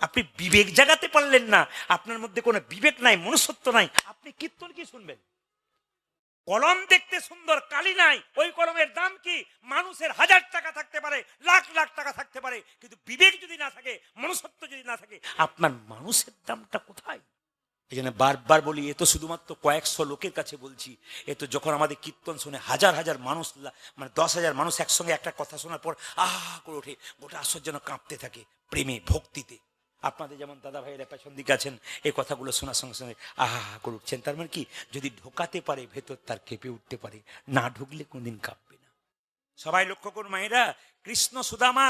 আপনি বিবেক জাগাতে পারলেন না, আপনার মধ্যে কোনো বিবেক নাই, মনুষ্যত্ব নাই, আপনি কীর্তন কি শুনবেন? কলম দেখতে সুন্দর, কালি নাই, ওই কলমের দাম কি? মানুষের 1000 টাকা থাকতে পারে, লাখ লাখ টাকা থাকতে পারে, কিন্তু বিবেক যদি না থাকে, মনুষ্যত্ব যদি না থাকে, আপনার মানুষের দামটা কোথায়? এই জন্য বারবার বলি, এ তো শুধুমাত্র কয়েকশো লোকের কাছে বলছি, এ তো যখন আমাদের কীর্তন শুনে হাজার হাজার মানুষ, মানে 10,000 মানুষ একসঙ্গে একটা কথা শোনার পর আহা করে ওঠে, গোটা আসর যেন কাঁপতে থাকে প্রেমে, ভক্তিতে। আপনাদের যেমন দাদা ভাইয়েরা পেছন দিকে আছেন, এই কথাগুলো শোনার সঙ্গে সঙ্গে আহা করে উঠছেন। তার মানে কি, যদি ঢোকাতে পারে ভেতর, তার কেঁপে উঠতে পারে, না ঢুকলে কোনদিন কাঁপবে না। সবাই লক্ষ্য করুন মায়েরা, কৃষ্ণ সুদামা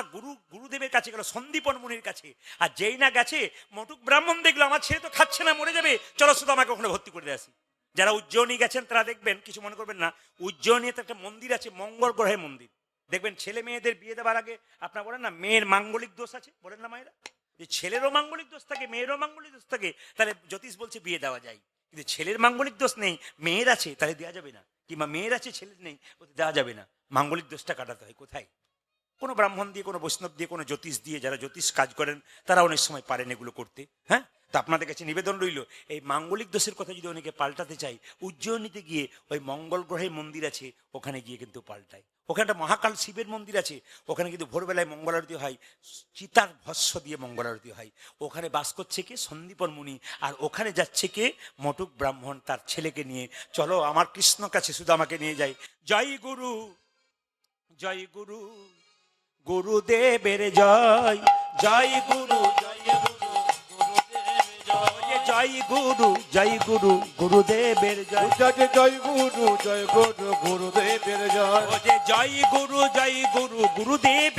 গুরুদেবের কাছে গেল, সন্দীপন মুনির কাছে, আর যেই না গেছে, মটুক ব্রাহ্মণ দেখলো আমার ছেলে তো খাচ্ছে না, মরে যাবে, চলো সুদামাকে ওখানে ভর্তি করে দিয়ে আসি। যারা উজ্জয়িনী গেছেন তারা দেখবেন, কিছু মনে করবেন না, উজ্জয়িনীতে একটা মন্দির আছে, মঙ্গল গ্রহের মন্দির। দেখবেন ছেলে মেয়েদের বিয়ে দেওয়ার আগে আপনারা বলেন না, মেয়ের মাঙ্গলিক দোষ আছে, বলেন না মায়েরা, যে ছেলেরও মাঙ্গলিক দোষ থাকে, মেয়েরও মাঙ্গলিক দোষ থাকে, তাহলে জ্যোতিষ বলছে বিয়ে দেওয়া যায়। কিন্তু ছেলের মাঙ্গলিক দোষ নেই, মেয়ের আছে, তাহলে দেওয়া যাবে না, কিংবা মেয়ের আছে ছেলের নেই, ওতে দেওয়া যাবে না। মাঙ্গলিক দোষটা কাটাতে হয় কোথায়? কোনো ব্রাহ্মণ দিয়ে, কোনো বৈষ্ণব দিয়ে, কোনো জ্যোতিষ দিয়ে, যারা জ্যোতিষ কাজ করেন তারা অনেক সময় পারেন এগুলো করতে। হ্যাঁ, তা আপনাদের কাছে নিবেদন রইল, এই মাঙ্গলিক দোষের কথা যদি অনেকে পাল্টাতে চাই, উজ্জয়িনীতে গিয়ে ওই মঙ্গল গ্রহের মন্দির আছে, ওখানে গিয়ে কিন্তু পাল্টায়। ওখানে একটা মহাকাল শিবের মন্দির আছে, ওখানে কিন্তু ভোরবেলায় মঙ্গল আরতি হয়, চিতার ভস্য দিয়ে মঙ্গল আরতি হয়। ওখানে বাস করছে কে? সন্দীপন মুনি। আর ওখানে যাচ্ছে কে? মটুক ব্রাহ্মণ তার ছেলেকে নিয়ে। চলো আমার কৃষ্ণ কাছে শুধু আমাকে নিয়ে যাই। জয় গুরু, জয় গুরু, গুরুদেবের জয়, জয় গুরু, জয় গুরু, গুরুদেবের জয়, জয় গুরু, জয় গুরু, গুরুদেবের জয়, জয় গুরু, জয় গুরু, গুরুদেবের জয়, জয় গুরু, জয় গুরু, গুরুদেব